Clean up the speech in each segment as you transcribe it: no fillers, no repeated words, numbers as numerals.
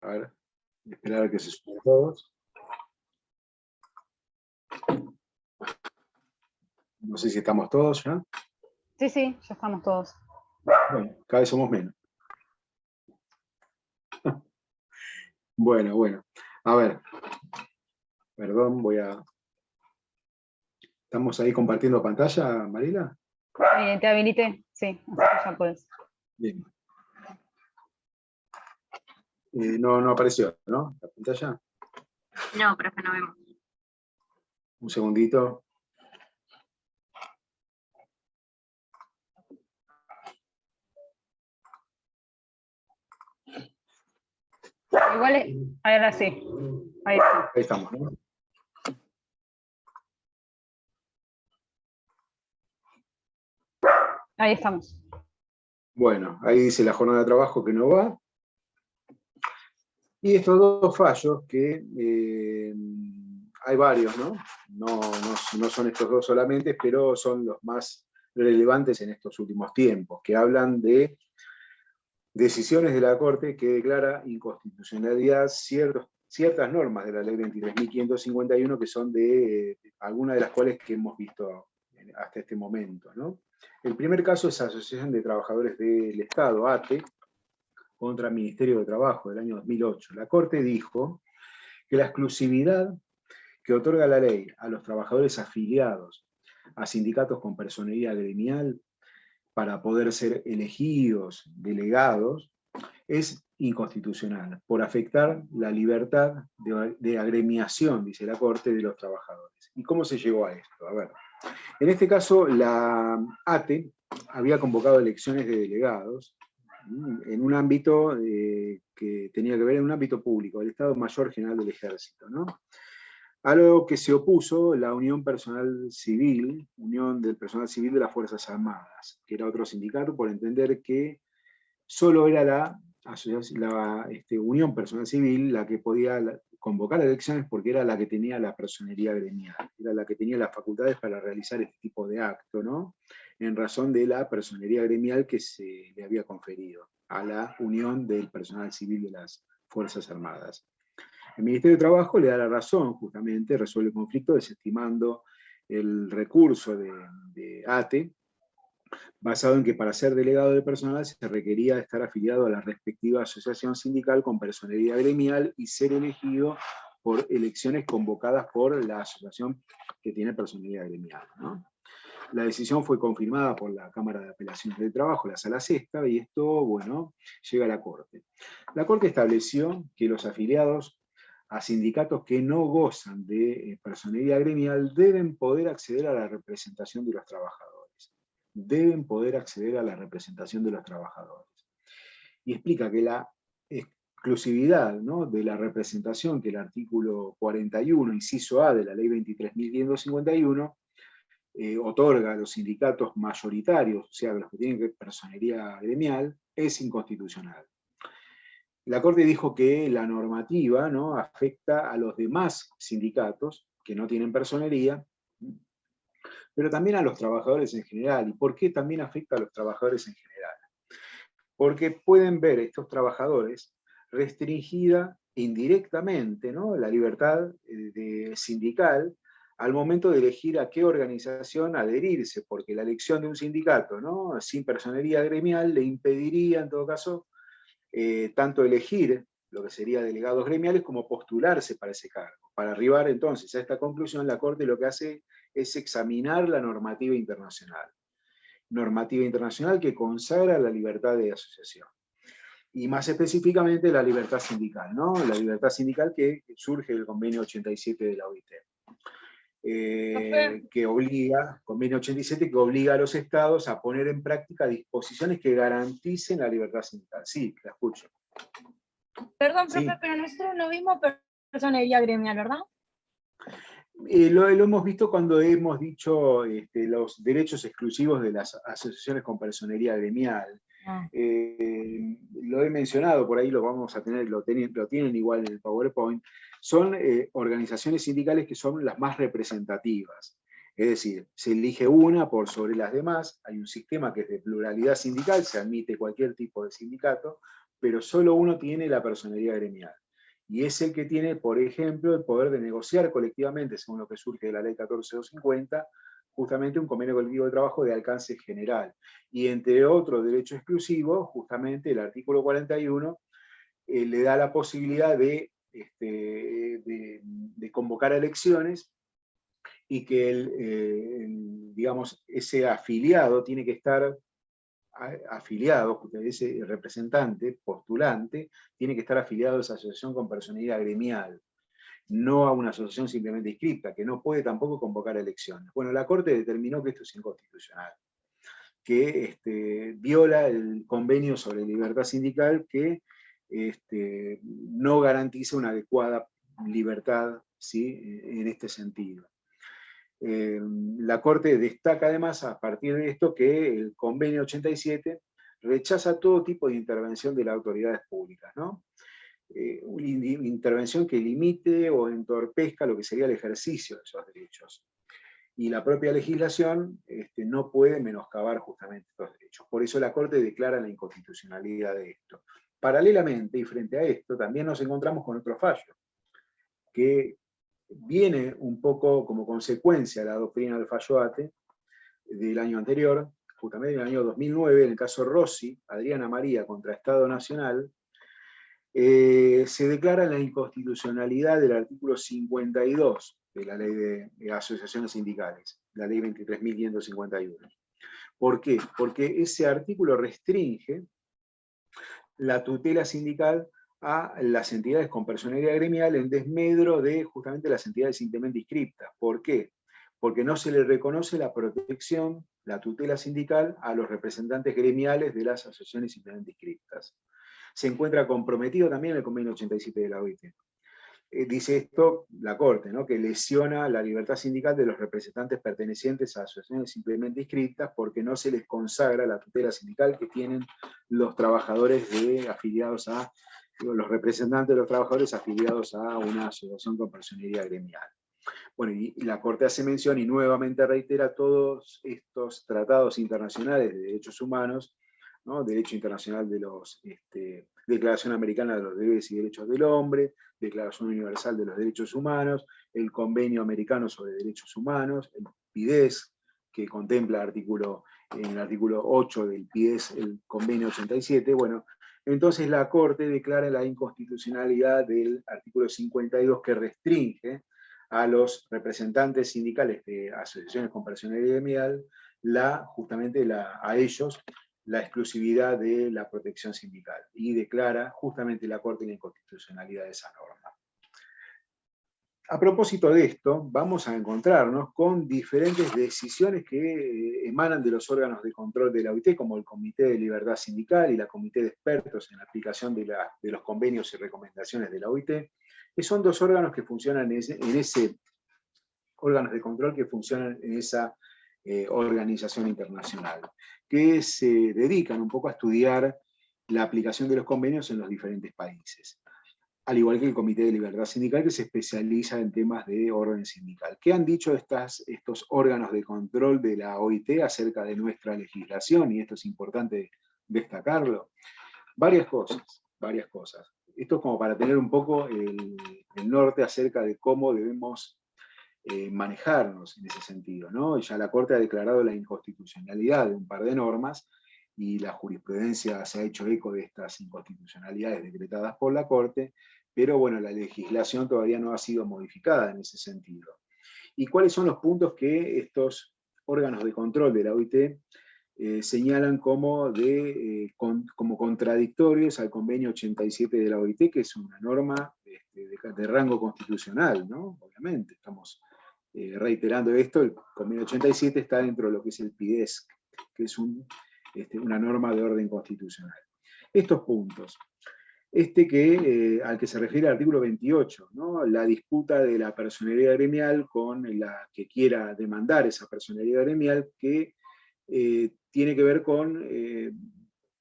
A ver, esperar a que se sumen todos. No sé si estamos todos ya. Sí, sí, ya estamos todos. Bueno, cada vez somos menos. Bueno. A ver. Perdón, ¿Estamos ahí compartiendo pantalla, Marila? Te habilité, sí, así que ya puedes. Bien. No apareció, ¿no? La pantalla. No, profe, no vemos. Un segundito. Igual, ahora sí. Ahí está. Ahí estamos, ¿no? Ahí estamos. Bueno, ahí dice la jornada de trabajo que no va. Y estos dos fallos que hay varios, ¿no? No son estos dos solamente, pero son los más relevantes en estos últimos tiempos, que hablan de decisiones de la Corte que declara inconstitucionalidad ciertas normas de la Ley 23.551 que son de algunas de las cuales que hemos visto hasta este momento, ¿no? El primer caso es Asociación de Trabajadores del Estado, ATE, contra el Ministerio de Trabajo del año 2008. La Corte dijo que la exclusividad que otorga la ley a los trabajadores afiliados a sindicatos con personería gremial para poder ser elegidos delegados es inconstitucional por afectar la libertad de agremiación, dice la Corte, de los trabajadores. ¿Y cómo se llegó a esto? A ver, en este caso la ATE había convocado elecciones de delegados en un ámbito que tenía que ver en un ámbito público, el Estado Mayor General del Ejército, ¿no? A lo que se opuso la Unión Personal Civil, Unión del Personal Civil de las Fuerzas Armadas, que era otro sindicato, por entender que solo era la Unión Personal Civil la que podía convocar elecciones porque era la que tenía la personería gremial, era la que tenía las facultades para realizar este tipo de acto, ¿no? En razón de la personería gremial que se le había conferido a la Unión del Personal Civil de las Fuerzas Armadas. El Ministerio de Trabajo le da la razón, justamente, resuelve el conflicto desestimando el recurso de ATE, basado en que para ser delegado de personal se requería estar afiliado a la respectiva asociación sindical con personería gremial y ser elegido por elecciones convocadas por la asociación que tiene personería gremial, ¿no? La decisión fue confirmada por la Cámara de Apelaciones del Trabajo, la Sala Sexta, y esto, bueno, llega a la Corte. La Corte estableció que los afiliados a sindicatos que no gozan de personería gremial deben poder acceder a la representación de los trabajadores. Deben poder acceder a la representación de los trabajadores. Y explica que la exclusividad, ¿no?, de la representación que el artículo 41, inciso A de la Ley 23.551, otorga a los sindicatos mayoritarios, o sea, los que tienen personería gremial, es inconstitucional. La Corte dijo que la normativa, ¿no?, afecta a los demás sindicatos que no tienen personería, pero también a los trabajadores en general. ¿Y por qué también afecta a los trabajadores en general? Porque pueden ver estos trabajadores restringida indirectamente, ¿no?, la libertad sindical al momento de elegir a qué organización adherirse, porque la elección de un sindicato, ¿no?, sin personería gremial le impediría, en todo caso, tanto elegir lo que sería delegados gremiales como postularse para ese cargo. Para arribar entonces a esta conclusión, la Corte lo que hace es examinar la normativa internacional. Normativa internacional que consagra la libertad de asociación. Y más específicamente la libertad sindical, ¿no? La libertad sindical que surge del convenio 87 de la OIT. Que obliga, convenio 87, que obliga a los estados a poner en práctica disposiciones que garanticen la libertad sindical. Sí, la escucho. Perdón, Sí. profe, pero nosotros no vimos personería gremial, ¿verdad? Lo hemos visto cuando hemos dicho los derechos exclusivos de las asociaciones con personería gremial. Lo he mencionado, por ahí lo vamos a tener, lo tienen igual en el PowerPoint. Son organizaciones sindicales que son las más representativas. Es decir, se elige una por sobre las demás, hay un sistema que es de pluralidad sindical, se admite cualquier tipo de sindicato, pero solo uno tiene la personería gremial. Y es el que tiene, por ejemplo, el poder de negociar colectivamente, según lo que surge de la ley 14250, justamente un convenio colectivo de trabajo de alcance general. Y entre otros derechos exclusivos, justamente el artículo 41 le da la posibilidad de convocar elecciones y que digamos, ese afiliado tiene que estar afiliado, ese representante, postulante, tiene que estar afiliado a esa asociación con personalidad gremial, no a una asociación simplemente inscripta, que no puede tampoco convocar elecciones. Bueno, la Corte determinó que esto es inconstitucional, que viola el convenio sobre libertad sindical que no garantiza una adecuada libertad, ¿sí?, en este sentido. La Corte destaca además, a partir de esto, que el convenio 87 rechaza todo tipo de intervención de las autoridades públicas, ¿no? Una intervención que limite o entorpezca lo que sería el ejercicio de esos derechos. Y la propia legislación no puede menoscabar justamente estos derechos. Por eso la Corte declara la inconstitucionalidad de esto. Paralelamente, y frente a esto, también nos encontramos con otro fallo, que viene un poco como consecuencia de la doctrina del fallo ATE del año anterior, justamente en el año 2009, en el caso Rossi, Adriana María contra Estado Nacional, se declara la inconstitucionalidad del artículo 52 de la ley de asociaciones sindicales, la ley 23.551. ¿Por qué? Porque ese artículo restringe la tutela sindical a las entidades con personalidad gremial en desmedro de justamente las entidades simplemente inscriptas. ¿Por qué? Porque no se le reconoce la protección, la tutela sindical a los representantes gremiales de las asociaciones simplemente inscriptas. Se encuentra comprometido también el convenio 87 de la OIT. Dice esto la Corte, ¿no?, que lesiona la libertad sindical de los representantes pertenecientes a asociaciones simplemente inscritas porque no se les consagra la tutela sindical que tienen los trabajadores afiliados a, los representantes de los trabajadores afiliados a una asociación con personería gremial. Bueno, y la Corte hace mención y nuevamente reitera todos estos tratados internacionales de derechos humanos, ¿no?, Derecho Internacional de los, Declaración Americana de los Deberes y Derechos del Hombre, Declaración Universal de los Derechos Humanos, el Convenio Americano sobre Derechos Humanos, el PIDES, que contempla en el artículo 8 del PIDES, el Convenio 87. Bueno, entonces la Corte declara la inconstitucionalidad del artículo 52 que restringe a los representantes sindicales de asociaciones con personalidad gremial, justamente a ellos, la exclusividad de la protección sindical, y declara justamente la Corte la inconstitucionalidad de esa norma. A propósito de esto, vamos a encontrarnos con diferentes decisiones que emanan de los órganos de control de la OIT, como el Comité de Libertad Sindical y la Comité de Expertos en la aplicación de los convenios y recomendaciones de la OIT, que son dos órganos que funcionan órganos de control que funcionan en esa organización internacional, que se dedican un poco a estudiar la aplicación de los convenios en los diferentes países, al igual que el Comité de Libertad Sindical, que se especializa en temas de orden sindical. ¿Qué han dicho estos órganos de control de la OIT acerca de nuestra legislación? Y esto es importante destacarlo. Varias cosas. Esto es como para tener un poco el norte acerca de cómo debemos manejarnos en ese sentido, ¿no? Ya la Corte ha declarado la inconstitucionalidad de un par de normas y la jurisprudencia se ha hecho eco de estas inconstitucionalidades decretadas por la Corte, pero bueno, la legislación todavía no ha sido modificada en ese sentido. ¿Y cuáles son los puntos que estos órganos de control de la OIT señalan como contradictorios al convenio 87 de la OIT, que es una norma de rango constitucional, ¿no? Obviamente, estamos reiterando esto, el convenio 87 está dentro de lo que es el PIDES, que es una norma de orden constitucional. Estos puntos. Al que se refiere el artículo 28, ¿no?, la disputa de la personería gremial con la que quiera demandar esa personería gremial, que tiene que ver con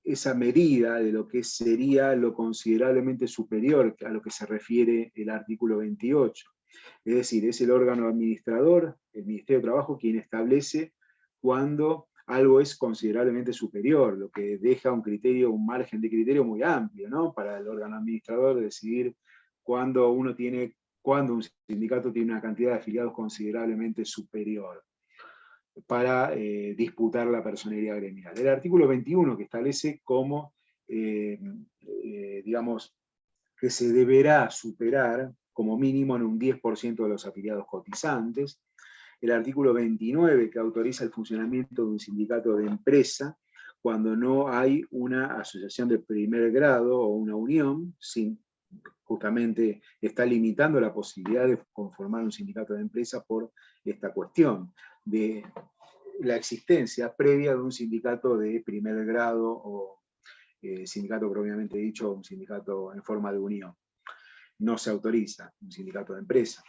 esa medida de lo que sería lo considerablemente superior a lo que se refiere el artículo 28. Es decir, es el órgano administrador, el Ministerio de Trabajo, quien establece cuándo algo es considerablemente superior, lo que deja un margen de criterio muy amplio, ¿no? Para el órgano administrador decidir cuándo un sindicato tiene una cantidad de afiliados considerablemente superior para disputar la personería gremial. El artículo 21, que establece cómo, digamos, que se deberá superar como mínimo en un 10% de los afiliados cotizantes. El artículo 29, que autoriza el funcionamiento de un sindicato de empresa cuando no hay una asociación de primer grado o una unión, justamente está limitando la posibilidad de conformar un sindicato de empresa por esta cuestión de la existencia previa de un sindicato de primer grado o sindicato propiamente dicho, un sindicato en forma de unión. No se autoriza un sindicato de empresa.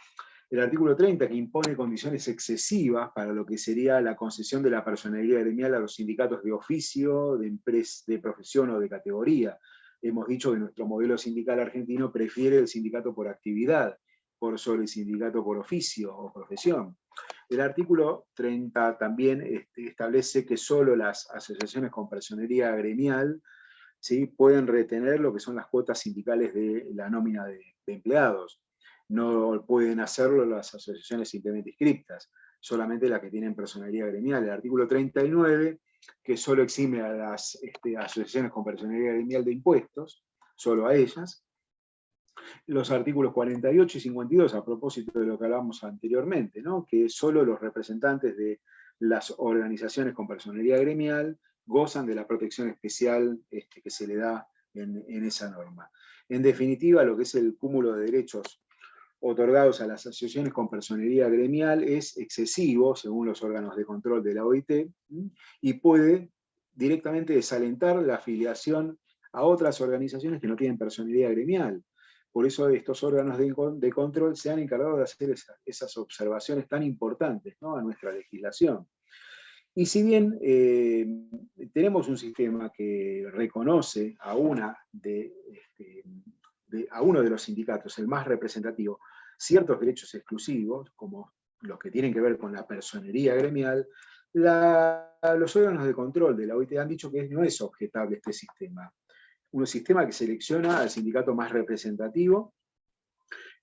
El artículo 30, que impone condiciones excesivas para lo que sería la concesión de la personería gremial a los sindicatos de oficio, de profesión o de categoría. Hemos dicho que nuestro modelo sindical argentino prefiere el sindicato por actividad, por sobre el sindicato por oficio o profesión. El artículo 30 también establece que solo las asociaciones con personería gremial, ¿sí?, pueden retener lo que son las cuotas sindicales de la nómina de empleados. No pueden hacerlo las asociaciones simplemente inscriptas, solamente las que tienen personería gremial. El artículo 39, que solo exime a las asociaciones con personería gremial de impuestos, solo a ellas. Los artículos 48 y 52, a propósito de lo que hablábamos anteriormente, ¿no?, que solo los representantes de las organizaciones con personería gremial gozan de la protección especial que se le da en esa norma. En definitiva, lo que es el cúmulo de derechos otorgados a las asociaciones con personería gremial es excesivo, según los órganos de control de la OIT, y puede directamente desalentar la afiliación a otras organizaciones que no tienen personería gremial. Por eso estos órganos de control se han encargado de hacer esas observaciones tan importantes, ¿no?, a nuestra legislación. Y si bien tenemos un sistema que reconoce a uno de los sindicatos, el más representativo, ciertos derechos exclusivos, como los que tienen que ver con la personería gremial, los órganos de control de la OIT han dicho que no es objetable este sistema. Un sistema que selecciona al sindicato más representativo,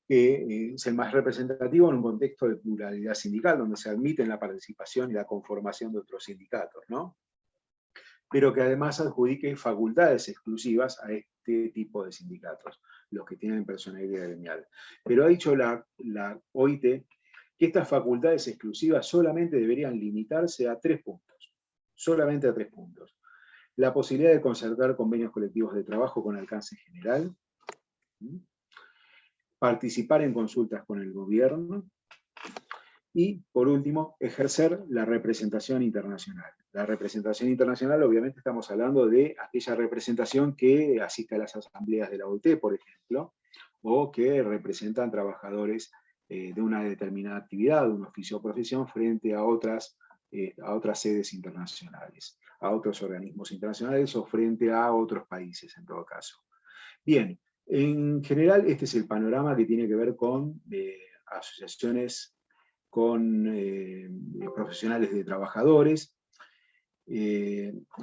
que es el más representativo en un contexto de pluralidad sindical, donde se admiten la participación y la conformación de otros sindicatos, ¿no?, pero que además adjudique facultades exclusivas a este tipo de sindicatos, los que tienen personería gremial. Pero ha dicho la OIT que estas facultades exclusivas solamente deberían limitarse a 3 puntos, solamente a 3 puntos. La posibilidad de concertar convenios colectivos de trabajo con alcance general, participar en consultas con el gobierno, y, por último, ejercer la representación internacional. La representación internacional, obviamente, estamos hablando de aquella representación que asiste a las asambleas de la OIT, por ejemplo, o que representan trabajadores de una determinada actividad, de un oficio o profesión, frente a otras sedes internacionales, a otros organismos internacionales o frente a otros países, en todo caso. Bien, en general, este es el panorama que tiene que ver con asociaciones con profesionales de trabajadores.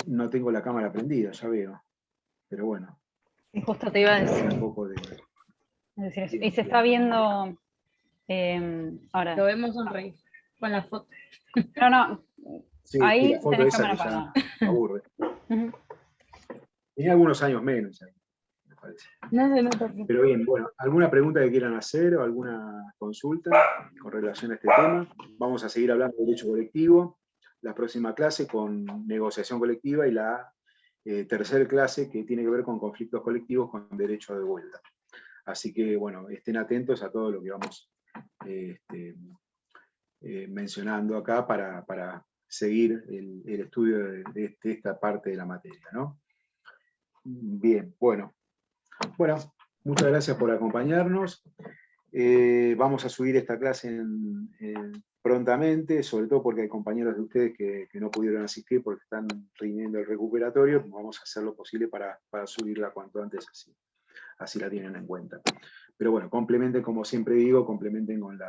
No tengo la cámara prendida, ya veo, pero bueno. Y justo te iba a decir. Un poco de... Eso. Y se está viendo ahora. Lo vemos sonreír con la foto. No. Sí, ahí la foto tenés esa cámara que ya me aburre. Tenía algunos años menos ahí, me parece. No se nota. Pero bien, bueno, ¿alguna pregunta que quieran hacer o alguna consulta con relación a este tema? Vamos a seguir hablando de derecho colectivo, la próxima clase con negociación colectiva y la tercera clase que tiene que ver con conflictos colectivos con derecho de vuelta. Así que, bueno, estén atentos a todo lo que vamos mencionando acá para seguir el estudio de esta parte de la materia, ¿no? Bien, bueno, muchas gracias por acompañarnos. Vamos a subir esta clase prontamente, sobre todo porque hay compañeros de ustedes que no pudieron asistir porque están rindiendo el recuperatorio. Vamos a hacer lo posible para subirla cuanto antes, así la tienen en cuenta. Pero bueno, complementen, como siempre digo, complementen con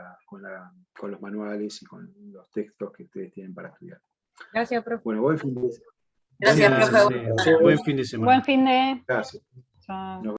los manuales y con los textos que ustedes tienen para estudiar. Gracias, profe. Bueno, buen fin de semana. Gracias, profe. Buen fin de semana. Buen fin de. Gracias. Chao. Nos